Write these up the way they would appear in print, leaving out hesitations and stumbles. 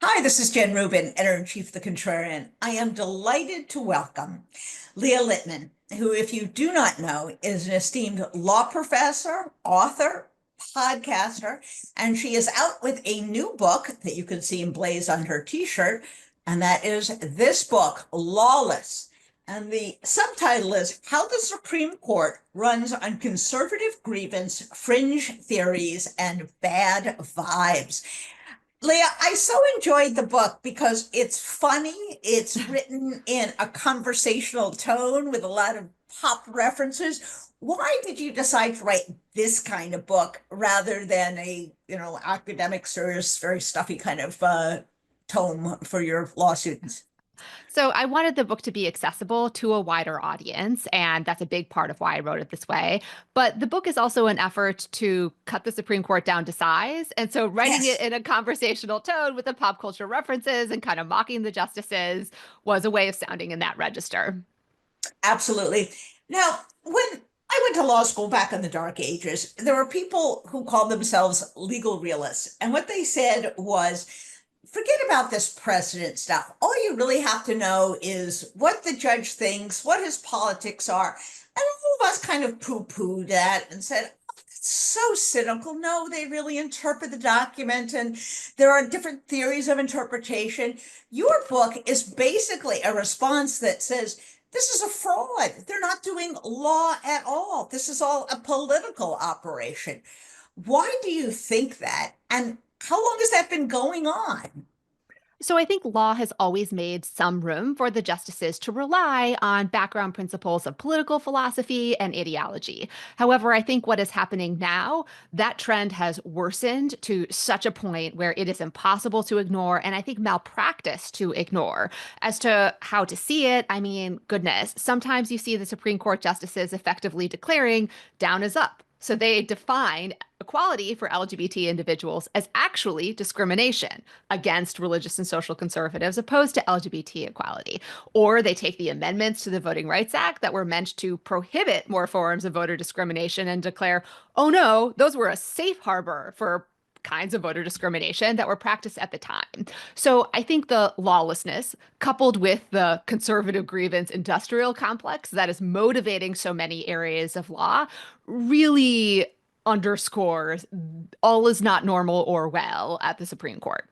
Hi, this is Jen Rubin, editor-in-chief of The Contrarian. I am delighted to welcome Leah Litman, who, if you do not know, is an esteemed law professor, author, podcaster, and she is out with a new book that you can see emblazed on her t-shirt, and that is this book, Lawless. And the subtitle is How the Supreme Court Runs on Conservative Grievance, Fringe Theories, and Bad Vibes. Leah, I so enjoyed the book because it's funny. It's written in a conversational tone with a lot of pop references. Why did you decide to write this kind of book rather than a, academic, serious, very stuffy kind of tome for your law students? So I wanted the book to be accessible to a wider audience, and that's a big part of why I wrote it this way. But the book is also an effort to cut the Supreme Court down to size. And so writing Yes, it in a conversational tone with the pop culture references and kind of mocking the justices was a way of sounding in that register. absolutely. Now, when I went to law school back in the dark ages, there were people who called themselves legal realists. And what they said was, forget about this precedent stuff. All you really have to know is what the judge thinks, what his politics are. And all of us kind of poo-pooed that and said, oh, that's so cynical. No, they really interpret the document, and there are different theories of interpretation. Your book is basically a response that says, this is a fraud. They're not doing law at all. This is all a political operation. Why do you think that? And how long has that been going on? So I think law has always made some room for the justices to rely on background principles of political philosophy and ideology. However, I think what is happening now, that trend has worsened to such a point where it is impossible to ignore, and I think malpractice to ignore. As to how to see it, I mean, goodness, sometimes you see the Supreme Court justices effectively declaring down is up. So they define equality for LGBT individuals as actually discrimination against religious and social conservatives opposed to LGBT equality. Or they take the amendments to the Voting Rights Act that were meant to prohibit more forms of voter discrimination and declare, oh no, those were a safe harbor for kinds of voter discrimination that were practiced at the time. So I think the lawlessness, coupled with the conservative grievance industrial complex that is motivating so many areas of law, really underscores all is not normal or well at the Supreme Court.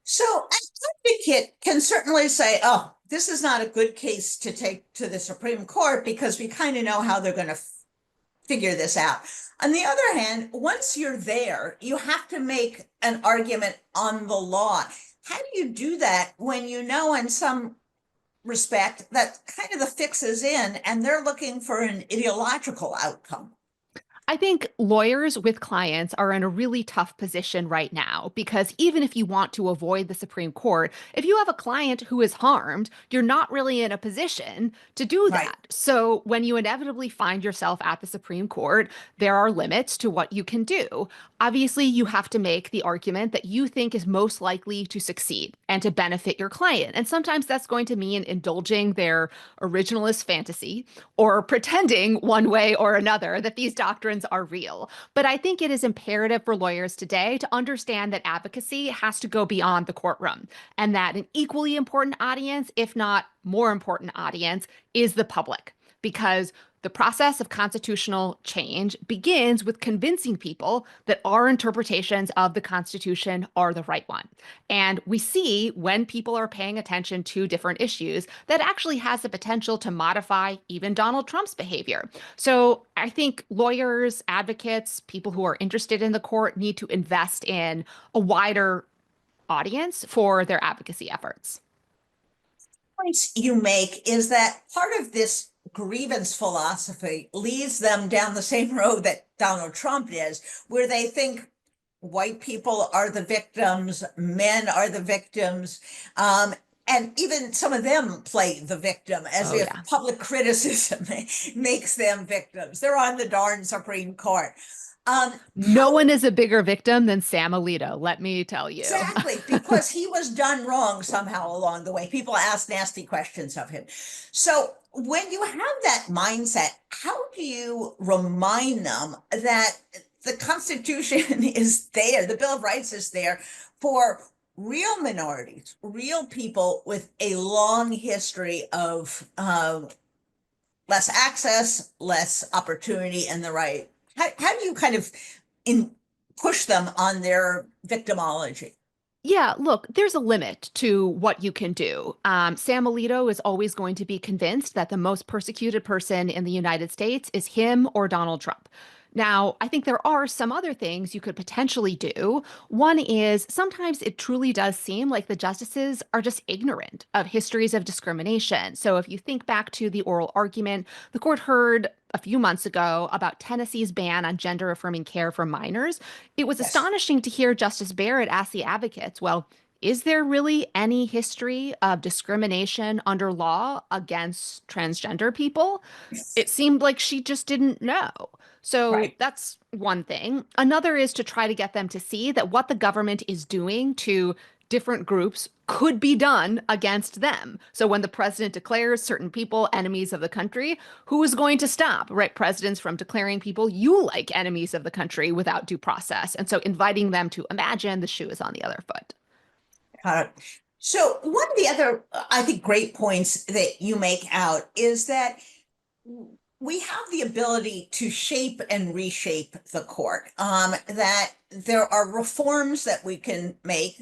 So, an advocate can certainly say, oh, this is not a good case to take to the Supreme Court because we kind of know how they're going to figure this out. On the other hand, once you're there, you have to make an argument on the law. How do you do that when you know, in some respect, that kind of the fix is in and they're looking for an ideological outcome? I think lawyers with clients are in a really tough position right now because even if you want to avoid the Supreme Court, if you have a client who is harmed, you're not really in a position to do Right. that. So when you inevitably find yourself at the Supreme Court, there are limits to what you can do. Obviously, you have to make the argument that you think is most likely to succeed and to benefit your client. And sometimes that's going to mean indulging their originalist fantasy or pretending one way or another that these doctrines are real. But I think it is imperative for lawyers today to understand that advocacy has to go beyond the courtroom and that an equally important audience, if not more important audience, is the public. Because the process of constitutional change begins with convincing people that our interpretations of the Constitution are the right one. And we see when people are paying attention to different issues that actually has the potential to modify even Donald Trump's behavior. So I think lawyers, advocates, people who are interested in the court need to invest in a wider audience for their advocacy efforts. Points you make is that part of this grievance philosophy leads them down the same road that Donald Trump is, where they think white people are the victims, men are the victims, and even some of them play the victim as Oh, if yeah. public criticism makes them victims. They're on the darn Supreme Court. No How one is a bigger victim than Sam Alito, let me tell you. exactly, because he was done wrong somehow along the way. People ask nasty questions of him. So when you have that mindset, how do you remind them that the Constitution is there, the Bill of Rights is there for real minorities, real people with a long history of less access, less opportunity, and the right. How do you kind of in push them on their victimology? Yeah, look, there's a limit to what you can do. Sam Alito is always going to be convinced that the most persecuted person in the United States is him or Donald Trump. Now, I think there are some other things you could potentially do. One is sometimes it truly does seem like the justices are just ignorant of histories of discrimination. So if you think back to the oral argument the court heard a few months ago about Tennessee's ban on gender affirming care for minors, it was Yes. astonishing to hear Justice Barrett ask the advocates, well, is there really any history of discrimination under law against transgender people? It seemed like she just didn't know. So Right. that's one thing. Another is to try to get them to see that what the government is doing to different groups could be done against them. So when the president declares certain people enemies of the country, who is going to stop, right, presidents from declaring people you like enemies of the country without due process? And so inviting them to imagine the shoe is on the other foot. Uh, so one of the other, I think, great points that you make out is that we have the ability to shape and reshape the court. That there are reforms that we can make,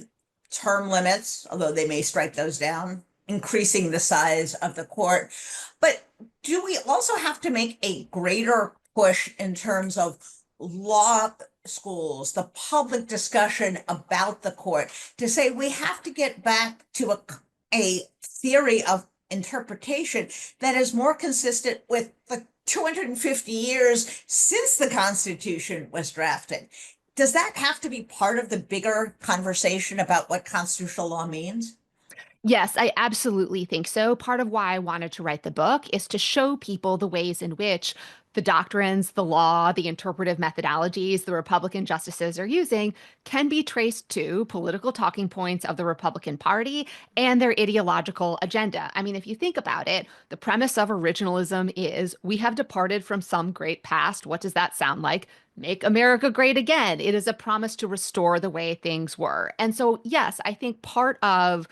term limits, although they may strike those down, increasing the size of the court. But do we also have to make a greater push in terms of law schools, the public discussion about the court, to say we have to get back to a theory of interpretation that is more consistent with the 250 years since the Constitution was drafted? Does that have to be part of the bigger conversation about what constitutional law means? Yes, I absolutely think so. Part of why I wanted to write the book is to show people the ways in which the doctrines, the law, the interpretive methodologies the Republican justices are using can be traced to political talking points of the Republican Party and their ideological agenda. I mean, if you think about it, the premise of originalism is we have departed from some great past. What does that sound like? Make America great again. It is a promise to restore the way things were. And so, yes, I think part of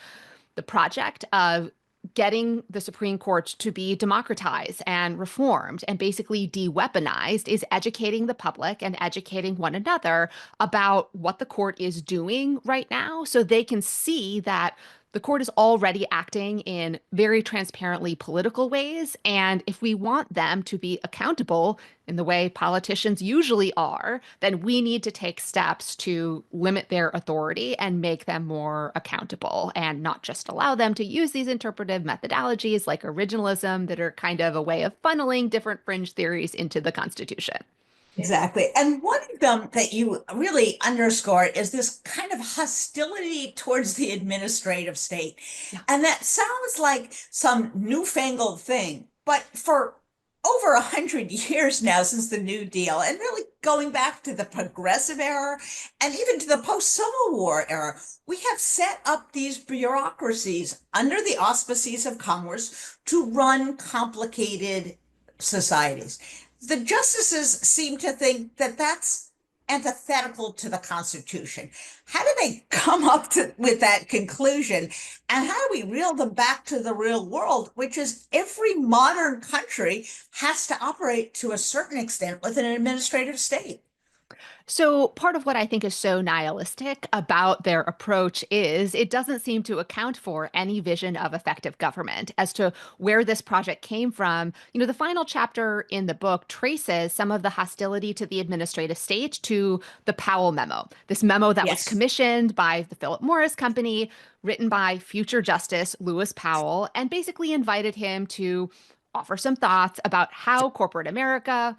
the project of getting the Supreme Court to be democratized and reformed and basically de-weaponized is educating the public and educating one another about what the court is doing right now so they can see that the court is already acting in very transparently political ways. And if we want them to be accountable in the way politicians usually are, then we need to take steps to limit their authority and make them more accountable and not just allow them to use these interpretive methodologies like originalism that are kind of a way of funneling different fringe theories into the Constitution. Exactly. And one of them that you really underscore is this kind of hostility towards the administrative state. Yeah. And that sounds like some newfangled thing, but for over 100 years now since the New Deal, and really going back to the progressive era and even to the post-Civil War era, we have set up these bureaucracies under the auspices of Congress to run complicated societies. The justices seem to think that that's antithetical to the Constitution. How do they come up with that conclusion? And how do we reel them back to the real world, which is every modern country has to operate to a certain extent with an administrative state? So, part of what I think is so nihilistic about their approach is it doesn't seem to account for any vision of effective government as to where this project came from. You know, the final chapter in the book traces some of the hostility to the administrative state to the Powell memo, this memo that was Yes. commissioned by the Philip Morris Company, written by future Justice Lewis Powell, and basically invited him to offer some thoughts about how corporate America,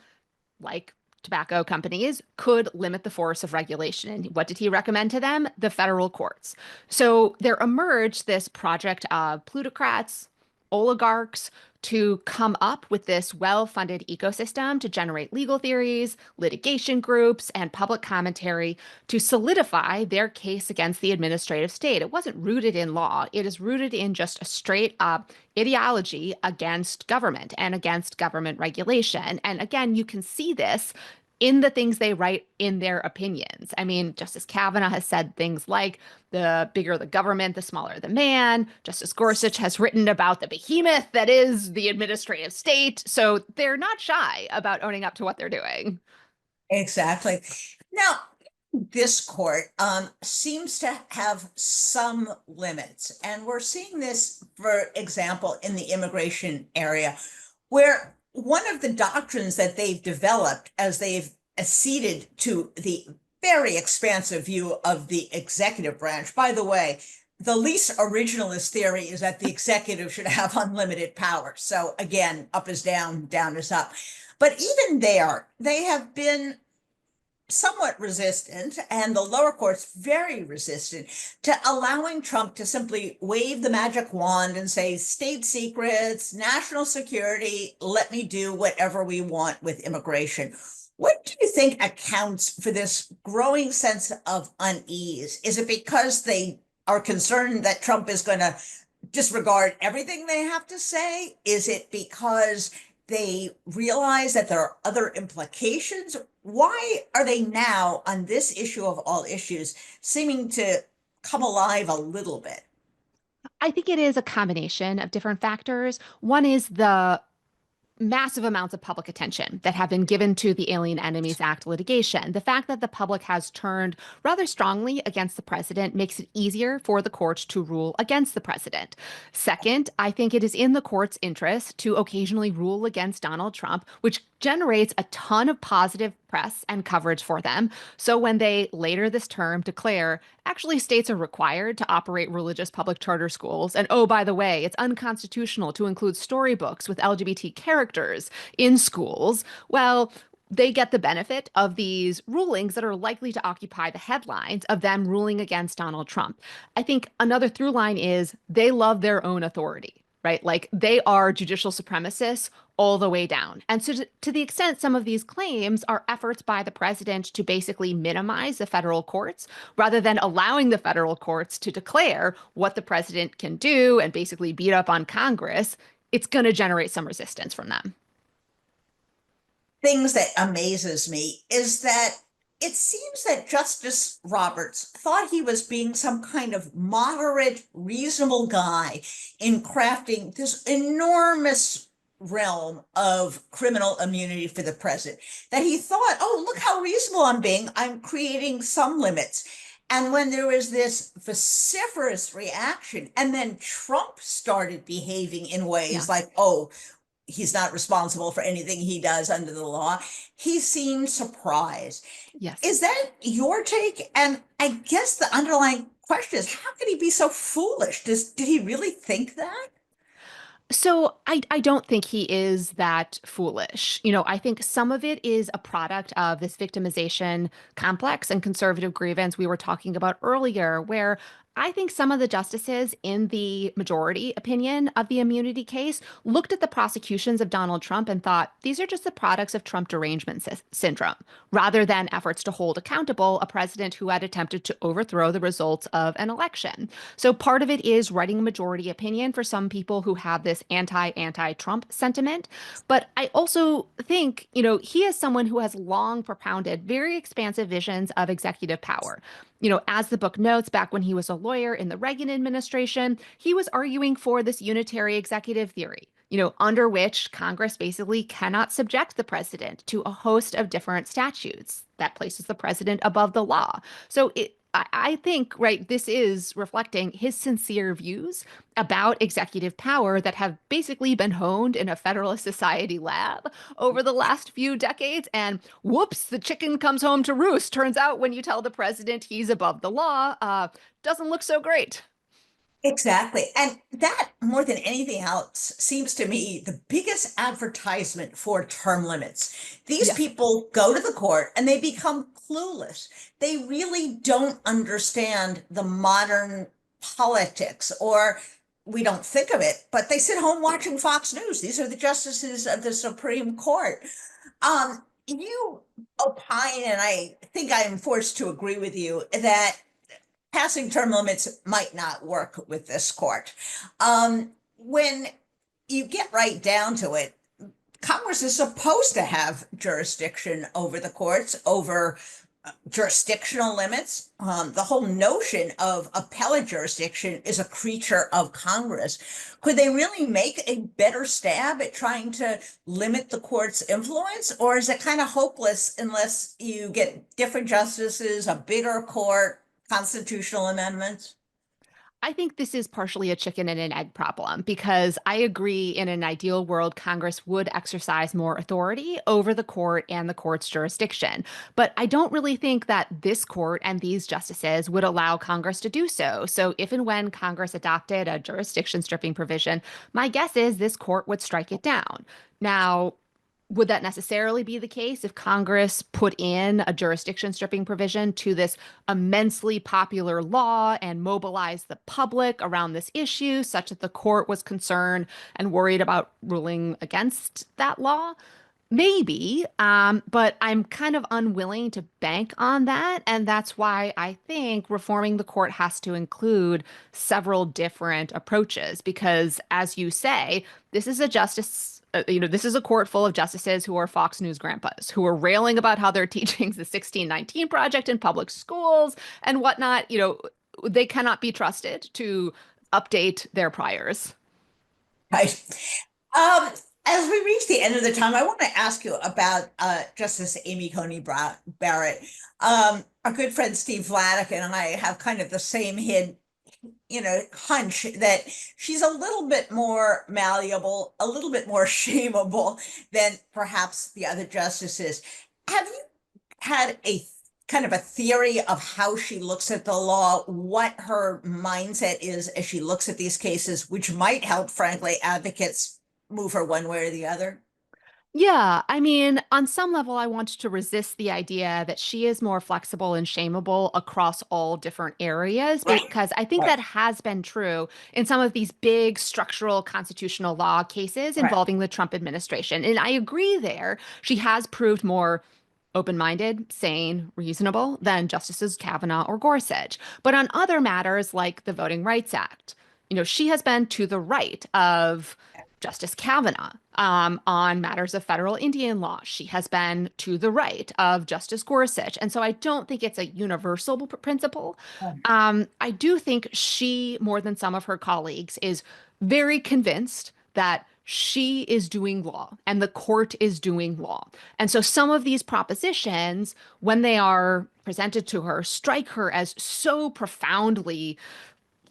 like tobacco companies, could limit the force of regulation. And what did he recommend to them? The federal courts. So there emerged this project of plutocrats, oligarchs, to come up with this well-funded ecosystem to generate legal theories, litigation groups, and public commentary to solidify their case against the administrative state. It wasn't rooted in law. It is rooted in just a straight up ideology against government and against government regulation. And again, you can see this in the things they write in their opinions. I mean, Justice Kavanaugh has said things like the bigger the government, the smaller the man. Justice Gorsuch has written about the behemoth that is the administrative state. So they're not shy about owning up to what they're doing. Exactly. Now, this court seems to have some limits, and we're seeing this, for example, in the immigration area, where one of the doctrines that they've developed as they've acceded to the very expansive view of the executive branch. By the way, the least originalist theory is that the executive should have unlimited power. So again, up is down, down is up. But even there, they have been somewhat resistant, and the lower courts very resistant to allowing Trump to simply wave the magic wand and say, state secrets, national security, let me do whatever we want with immigration. What do you think accounts for this growing sense of unease? Is it because they are concerned that Trump is going to disregard everything they have to say? Is it because they realize that there are other implications? Why are they now, on this issue of all issues, seeming to come alive a little bit? I think it is a combination of different factors. One is the massive amounts of public attention that have been given to the Alien Enemies Act litigation. The fact that the public has turned rather strongly against the president makes it easier for the courts to rule against the president. Second, I think it is in the court's interest to occasionally rule against Donald Trump, which generates a ton of positive press and coverage for them. So when they later this term declare, actually, states are required to operate religious public charter schools. And oh, by the way, it's unconstitutional to include storybooks with LGBT characters in schools. Well, they get the benefit of these rulings that are likely to occupy the headlines of them ruling against Donald Trump. I think another through line is they love their own authority, right? Like they are judicial supremacists all the way down. And so, to the extent some of these claims are efforts by the president to basically minimize the federal courts rather than allowing the federal courts to declare what the president can do and basically beat up on Congress, it's going to generate some resistance from them. Things that amazes me is that it seems that Justice Roberts thought he was being some kind of moderate, reasonable guy in crafting this enormous realm of criminal immunity for the president, that he thought, oh, look how reasonable I'm being. I'm creating some limits. And when there was this vociferous reaction, and then Trump started behaving in Yeah. ways like, oh, he's not responsible for anything he does under the law, he seemed surprised. Yes. Is that your take? And I guess the underlying question is, how could he be so foolish? Did he really think that? So I don't think he is that foolish. I think some of it is a product of this victimization complex and conservative grievance we were talking about earlier, where I think some of the justices in the majority opinion of the immunity case looked at the prosecutions of Donald Trump and thought these are just the products of Trump derangement syndrome, rather than efforts to hold accountable a president who had attempted to overthrow the results of an election. So part of it is writing a majority opinion for some people who have this anti-Trump sentiment. But I also think, he is someone who has long propounded very expansive visions of executive power. As the book notes, back when he was a lawyer in the Reagan administration, he was arguing for this unitary executive theory, under which Congress basically cannot subject the president to a host of different statutes that places the president above the law. So I think, right, this is reflecting his sincere views about executive power that have basically been honed in a Federalist Society lab over the last few decades. And whoops, the chicken comes home to roost. Turns out when you tell the president he's above the law, doesn't look so great. Exactly. And that, more than anything else, seems to me the biggest advertisement for term limits. These Yes. people go to the court and they become clueless. They really don't understand the modern politics, or we don't think of it, but they sit home watching Fox News. These are the justices of the Supreme Court. You opine, and I think I am forced to agree with you, that passing term limits might not work with this court. When you get right down to it, Congress is supposed to have jurisdiction over the courts, over jurisdictional limits. The whole notion of appellate jurisdiction is a creature of Congress. Could they really make a better stab at trying to limit the court's influence, or is it kind of hopeless unless you get different justices, a bigger court, constitutional amendments? I think this is partially a chicken and an egg problem because I agree in an ideal world, Congress would exercise more authority over the court and the court's jurisdiction. But I don't really think that this court and these justices would allow Congress to do so. So if and when Congress adopted a jurisdiction stripping provision, my guess is this court would strike it down. Now, would that necessarily be the case if Congress put in a jurisdiction stripping provision to this immensely popular law and mobilized the public around this issue such that the court was concerned and worried about ruling against that law? Maybe, but I'm kind of unwilling to bank on that. And that's why I think reforming the court has to include several different approaches, because as you say, this is a justice. This is a court full of justices who are Fox News grandpas, who are railing about how they're teaching the 1619 Project in public schools and whatnot. They cannot be trusted to update their priors. Right. Um, as we reach the end of the time, I want to ask you about Justice Amy Coney Barrett. Our good friend Steve Vladeck and I have kind of the same hunch that she's a little bit more malleable, a little bit more shameable than perhaps the other justices. Have you had a kind of a theory of how she looks at the law, what her mindset is as she looks at these cases, which might help, frankly, advocates move her one way or the other? Yeah, I mean, on some level, I want to resist the idea that she is more flexible and shameable across all different areas, Right. because I think Right. that has been true in some of these big structural constitutional law cases Right. involving the Trump administration. And I agree there. She has proved more open-minded, sane, reasonable than Justices Kavanaugh or Gorsuch. But on other matters like the Voting Rights Act, she has been to the right of Justice Kavanaugh. On matters of federal Indian law, she has been to the right of Justice Gorsuch. And so I don't think it's a universal principle. I do think she, more than some of her colleagues, is very convinced that she is doing law and the court is doing law. And so some of these propositions, when they are presented to her, strike her as so profoundly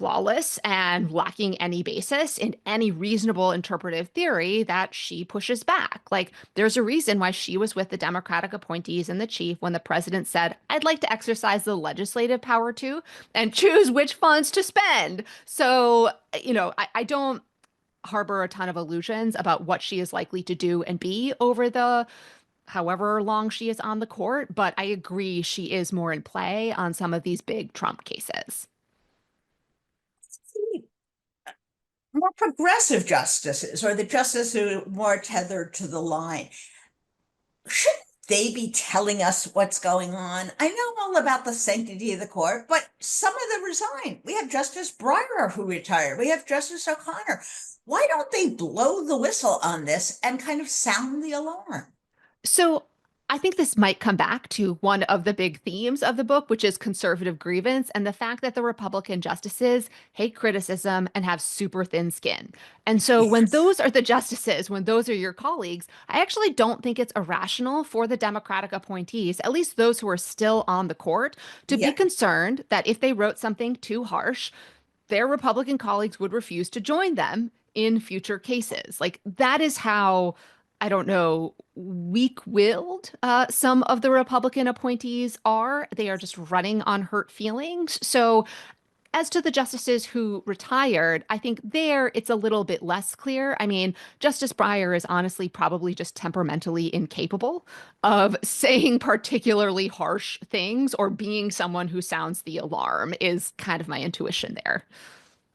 lawless and lacking any basis in any reasonable interpretive theory that she pushes back. Like, there's a reason why she was with the Democratic appointees and the chief when the president said, I'd like to exercise the legislative power too and choose which funds to spend. So, I don't harbor a ton of illusions about what she is likely to do and be over the however long she is on the court, but I agree she is more in play on some of these big Trump cases. More progressive justices, or the justices who are more tethered to the line, should they be telling us what's going on? I know all about the sanctity of the court, but some of them resign. We have Justice Breyer who retired. We have Justice O'Connor. Why don't they blow the whistle on this and kind of sound the alarm? So I think this might come back to one of the big themes of the book, which is conservative grievance and the fact that the Republican justices hate criticism and have super thin skin. And so when Yes. those are the justices, when those are your colleagues, I actually don't think it's irrational for the Democratic appointees, at least those who are still on the court, to be Yeah. concerned that if they wrote something too harsh, their Republican colleagues would refuse to join them in future cases. Like, that is how, I don't know, weak-willed some of the Republican appointees are. They are just running on hurt feelings. So as to the justices who retired, I think there it's a little bit less clear. I mean, Justice Breyer is honestly probably just temperamentally incapable of saying particularly harsh things, or being someone who sounds the alarm is kind of my intuition there.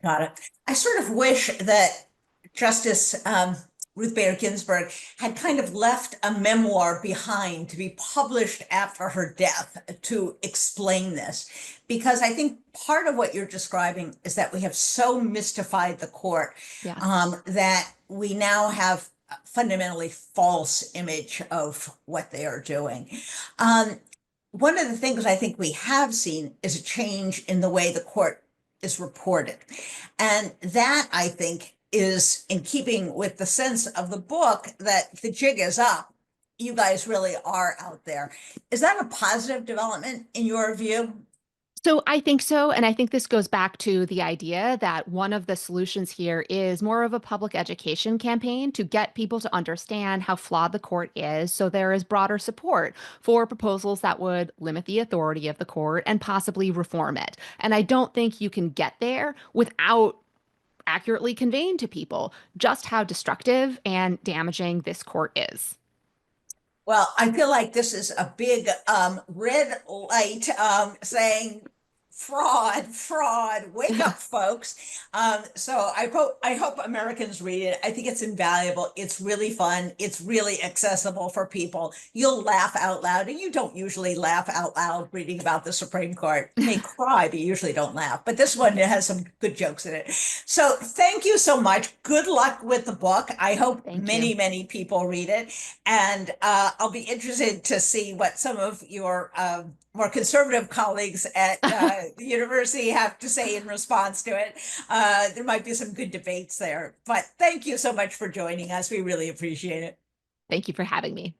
Got it. I sort of wish that Justice Ruth Bader Ginsburg had kind of left a memoir behind to be published after her death to explain this, because I think part of what you're describing is that we have so mystified the court Yeah. that we now have fundamentally false image of what they are doing. One of the things I think we have seen is a change in the way the court is reported. And that, I think, is in keeping with the sense of the book that the jig is up. You guys really are out there. Is that a positive development in your view? So I think so. And I think this goes back to the idea that one of the solutions here is more of a public education campaign to get people to understand how flawed the court is. So there is broader support for proposals that would limit the authority of the court and possibly reform it. And I don't think you can get there without accurately conveying to people just how destructive and damaging this court is. Well, I feel like this is a big red light saying fraud, fraud, wake up, folks. So I hope Americans read it. I think it's invaluable. It's really fun. It's really accessible for people. You'll laugh out loud, and you don't usually laugh out loud reading about the Supreme Court. You may cry, but you usually don't laugh. But this one has some good jokes in it. So thank you so much. Good luck with the book. I hope Thank many, you. many people read it. And I'll be interested to see what some of your more conservative colleagues at the university have to say in response to it. There might be some good debates there. But thank you so much for joining us. We really appreciate it. Thank you for having me.